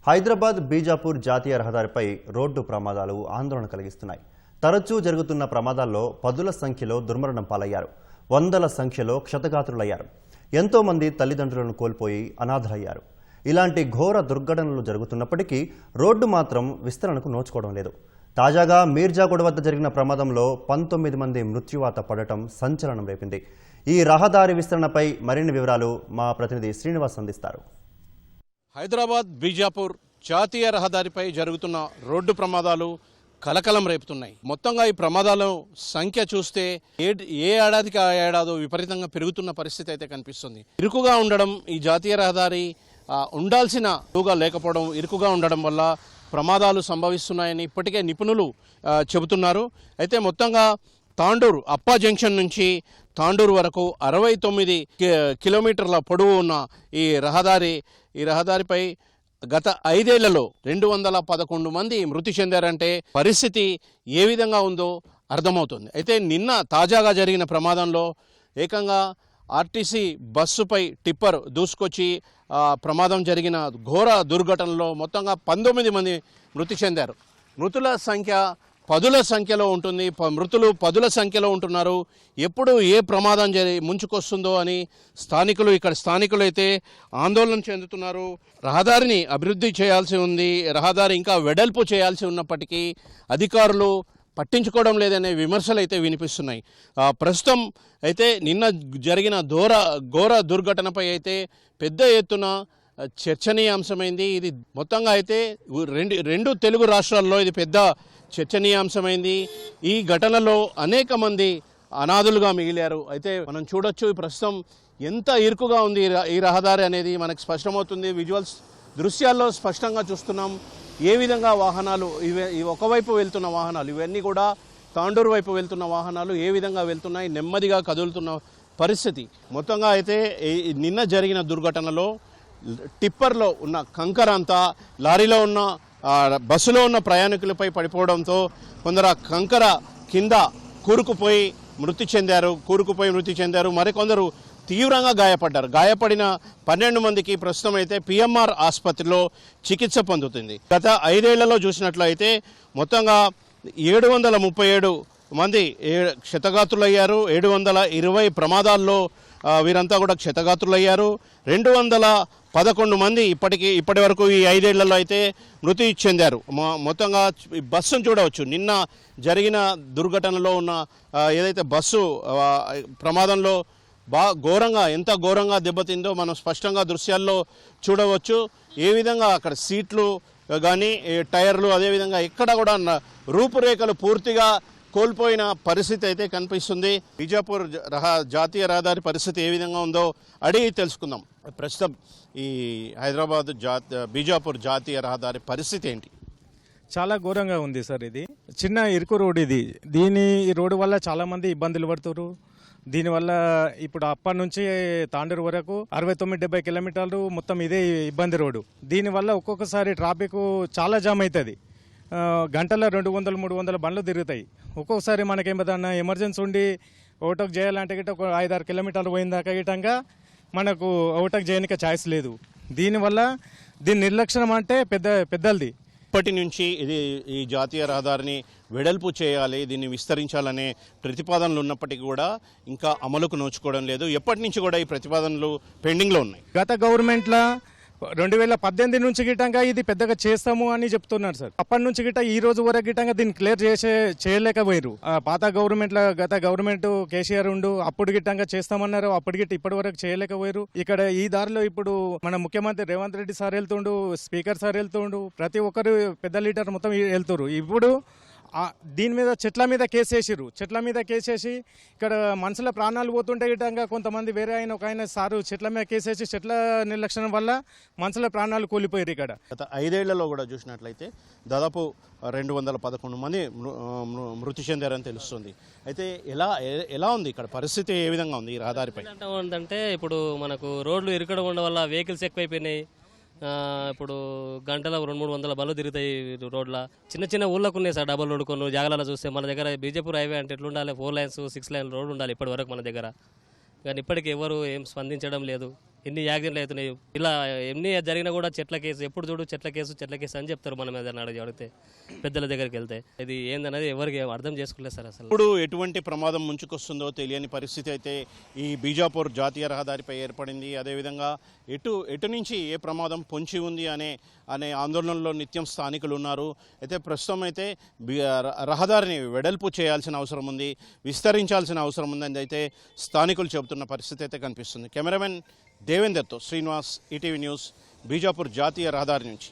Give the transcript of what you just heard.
హైదరాబాద్ బీజాపూర్ జాతీయ రహదారిపై రోడ్డు ప్రమాదాలు ఆందోళన కలిగిస్తున్నాయి. తరచూ జరుగుతున్న ప్రమాదాల్లో పదుల సంఖ్యలో దుర్మరణం పాలయ్యారు. వందల సంఖ్యలో క్షతగాత్రులయ్యారు. ఎంతో మంది తల్లిదండ్రులను కోల్పోయి అనాథలయ్యారు. ఇలాంటి ఘోర దుర్ఘటనలు జరుగుతున్నప్పటికీ రోడ్డు మాత్రం విస్తరణకు నోచుకోవడం లేదు. తాజాగా మీర్జాగూడ వద్ద జరిగిన ప్రమాదంలో 19 మంది మృత్యువాత పడటం సంచలనం రేపింది. ఈ రహదారి విస్తరణపై మరిన్ని వివరాలు మా ప్రతినిధి శ్రీనివాస్ అందిస్తారు. హైదరాబాద్ బీజాపూర్ జాతీయ రహదారిపై జరుగుతున్న రోడ్డు ప్రమాదాలు కలకలం రేపుతున్నాయి. మొత్తంగా ఈ ప్రమాదాల సంఖ్య చూస్తే ఏ ఏడాదికి ఆ ఏడాదో విపరీతంగా పెరుగుతున్న పరిస్థితి అయితే కనిపిస్తుంది. ఇరుకుగా ఉండడం, ఈ జాతీయ రహదారి ఉండాల్సిన లేకపోవడం, ఇరుకుగా ఉండడం వల్ల ప్రమాదాలు సంభవిస్తున్నాయని ఇప్పటికే నిపుణులు చెబుతున్నారు. అయితే మొత్తంగా తాండూరు అప్పా జంక్షన్ నుంచి తాండూరు వరకు 69 కిలోమీటర్ల పొడవు ఉన్న ఈ రహదారిపై గత 5 ఏళ్లలో 211 మంది మృతి చెందారంటే పరిస్థితి ఏ విధంగా ఉందో అర్థమవుతుంది. అయితే నిన్న తాజాగా జరిగిన ప్రమాదంలో ఏకంగా ఆర్టీసీ బస్సుపై టిప్పర్ దూసుకొచ్చి ప్రమాదం జరిగిన ఘోర దుర్ఘటనలో మొత్తంగా 19 మంది మృతి చెందారు. మృతుల సంఖ్య పదుల సంఖ్యలో ఉంటుంది. మృతులు పదుల సంఖ్యలో ఉంటున్నారు. ఎప్పుడు ఏ ప్రమాదం ముంచుకొస్తుందో అని స్థానికులు అయితే ఆందోళన చెందుతున్నారు. రహదారిని అభివృద్ధి చేయాల్సి ఉంది, రహదారి ఇంకా వెడల్పు చేయాల్సి ఉన్నప్పటికీ అధికారులు పట్టించుకోవడం లేదనే విమర్శలు అయితే వినిపిస్తున్నాయి. ప్రస్తుతం అయితే నిన్న జరిగిన ఘోర దుర్ఘటనపై అయితే పెద్ద ఎత్తున చర్చనీయాంశమైంది. ఇది మొత్తంగా అయితే రెండు తెలుగు రాష్ట్రాల్లో ఇది పెద్ద చర్చనీయాంశమైంది. ఈ ఘటనలో అనేక మంది అనాథులుగా మిగిలారు. అయితే మనం చూడొచ్చు ప్రస్తుతం ఎంత ఇరుకుగా ఉంది ఈ రహదారి అనేది మనకు స్పష్టమవుతుంది. విజువల్స్ దృశ్యాల్లో స్పష్టంగా చూస్తున్నాం ఏ విధంగా వాహనాలు ఒకవైపు వెళ్తున్న వాహనాలు, ఇవన్నీ కూడా తాండూరు వైపు వెళ్తున్న వాహనాలు ఏ విధంగా వెళ్తున్నాయి, నెమ్మదిగా కదులుతున్న పరిస్థితి. మొత్తంగా అయితే నిన్న జరిగిన దుర్ఘటనలో టిప్పర్లో ఉన్న కంకర అంతా లారీలో ఉన్న బస్సులో ఉన్న ప్రయాణికులపై పడిపోవడంతో కొందరు కంకర కింద కూరుకుపోయి మృతి చెందారు. మరికొందరు తీవ్రంగా గాయపడిన 12 మందికి ప్రస్తుతం అయితే పిఎంఆర్ ఆసుపత్రిలో చికిత్స పొందుతుంది. గత 5 ఏళ్లలో చూసినట్లయితే మొత్తంగా 737 మంది క్షతగాత్రులయ్యారు. 720 ప్రమాదాల్లో వీరంతా కూడా క్షతగాత్రులయ్యారు. 211 మంది ఇప్పటి వరకు ఈ 5 ఏళ్లలో అయితే మృతి చెందారు. మొత్తంగా బస్సును చూడవచ్చు. నిన్న జరిగిన దుర్ఘటనలో ఉన్న ఏదైతే బస్సు ప్రమాదంలో ఎంత ఘోరంగా దెబ్బతిందో మనం స్పష్టంగా దృశ్యాల్లో చూడవచ్చు. ఏ విధంగా అక్కడ సీట్లు కానీ టైర్లు, అదేవిధంగా ఎక్కడ కూడా రూపురేఖలు పూర్తిగా కోల్పోయిన పరిస్థితి అయితే కనిపిస్తుంది. బీజాపూర్ జాతీయ రహదారి పరిస్థితి ఏ విధంగా ఉందో అడిగి తెలుసుకుందాం. ప్రస్తుతం ఈ హైదరాబాద్ బీజాపూర్ జాతీయ రహదారి పరిస్థితి ఏంటి? చాలా ఘోరంగా ఉంది సార్. ఇది చిన్న ఇరుకు రోడ్. ఈ రోడ్డు వల్ల చాలా మంది ఇబ్బందులు పడుతున్నారు. దీనివల్ల ఇప్పుడు అప్పటి నుంచి తాండూరు వరకు 69-70 కిలోమీటర్లు మొత్తం ఇదే ఇబ్బంది రోడ్డు. దీనివల్ల ఒక్కొక్కసారి ట్రాఫిక్ చాలా జామ్ అవుతుంది. గంటల 200-300 బండ్లు తిరుగుతాయి. ఒక్కొక్కసారి మనకేమన్నా ఎమర్జెన్సీ ఉండి ఓవర్టేక్ చేయాలంటే గిట్ట ఒక 5-6 కిలోమీటర్లు పోయిన దాకా గిట్టంగా మనకు ఓవర్టేక్ చేయడానికి ఛాయిస్ లేదు. దీనివల్ల దీని నిర్లక్ష్యం అంటే పెద్దలది. ఇప్పటి నుంచి ఈ జాతీయ రహదారిని వెడల్పు చేయాలి, దీన్ని విస్తరించాలనే ప్రతిపాదనలు ఉన్నప్పటికీ కూడా ఇంకా అమలుకు నోచుకోవడం లేదు. ఎప్పటి నుంచి కూడా ఈ ప్రతిపాదనలు పెండింగ్లో ఉన్నాయి. గత గవర్నమెంట్లో 2018 నుంచి గిట్టంగా ఇది పెద్దగా చేస్తాము అని చెప్తున్నారు సార్. అప్పటి నుంచి గిట్ట ఈ రోజు వరకు గిట్టంగా దీన్ని క్లియర్ చేయలేకపోయారు. గత గవర్నమెంట్ కేసీఆర్ అప్పుడు గిట్టంగా చేస్తామన్నారు. అప్పటి గిట్ట ఇప్పటి వరకు చేయలేకపోయారు. ఇక్కడ ఈ దారిలో ఇప్పుడు మన ముఖ్యమంత్రి రేవంత్ రెడ్డి సార్ వెళ్తుండు, స్పీకర్ సార్ వెళ్తుండు, ప్రతి ఒక్కరు పెద్ద లీడర్ మొత్తం వెళ్తారు. ఇప్పుడు దీని మీద చెట్ల మీద కేసేసి ఇక్కడ మనుషుల ప్రాణాలు పోతుంటే గిట్టంగా కొంతమంది వేరే ఒక ఆయన సారు చెట్ల మీద కేసేసి చెట్ల నిర్లక్ష్యం వల్ల మనుషుల ప్రాణాలు కోల్పోయారు. ఇక్కడ గత 5 ఏళ్లలో కూడా చూసినట్లయితే దాదాపు 211 మంది మృతి చెందారని తెలుస్తుంది. అయితే ఎలా ఉంది ఇక్కడ పరిస్థితి, ఏ విధంగా ఉంది ఈ రహదారిపై? అంటే ఇప్పుడు మనకు రోడ్లు ఇరుకడం ఉండడం వల్ల వెహికల్స్ ఎక్కువైపోయినాయి. ఇప్పుడు గంటల 200-300 బళ్ళు తిరుగుతాయి రోడ్ల. చిన్న ఊళ్ళకు ఉన్నాయి సార్ డబల్ రోడ్. కొన్ని జాగాలలో చూస్తే మన దగ్గర బీజేపూర్ హైవే అంటే ఎట్లుండాలి, 4 లైన్స్ 6 లైన్ రోడ్ ఉండాలి ఇప్పటి వరకు మన దగ్గర. కానీ ఇప్పటికి ఎవరు ఏం స్పందించడం లేదు. ఎన్ని యాక్సిడెంట్లు అవుతున్నాయి. ఇలా ఎన్ని జరిగినా కూడా చెట్ల కేసు, ఎప్పుడు చూడు చెట్ల కేసు అని చెప్తారు. మనం ఏదైనా అడిగితే పెద్దల దగ్గరికి వెళ్తే ఇది ఏందనేది ఎవరికి అర్థం చేసుకోలేదు సార్. అసలు ఇప్పుడు ఎటువంటి ప్రమాదం ముంచుకొస్తుందో తెలియని పరిస్థితి అయితే ఈ బీజాపూర్ జాతీయ రహదారిపై ఏర్పడింది. అదేవిధంగా ఎటు నుంచి ఏ ప్రమాదం పొంచి ఉంది అనే ఆందోళనలో నిత్యం స్థానికులు ఉన్నారు. అయితే ప్రస్తుతం అయితే రహదారిని వెడల్పు చేయాల్సిన అవసరం ఉంది, విస్తరించాల్సిన అవసరం ఉందని అయితే స్థానికులు చెబుతున్న పరిస్థితి అయితే కనిపిస్తుంది. కెమెరామెన్ దేవేందర్తో శ్రీనివాస్, ఈటీవీ న్యూస్, బీజాపూర్ జాతీయ రహదారి నుంచి.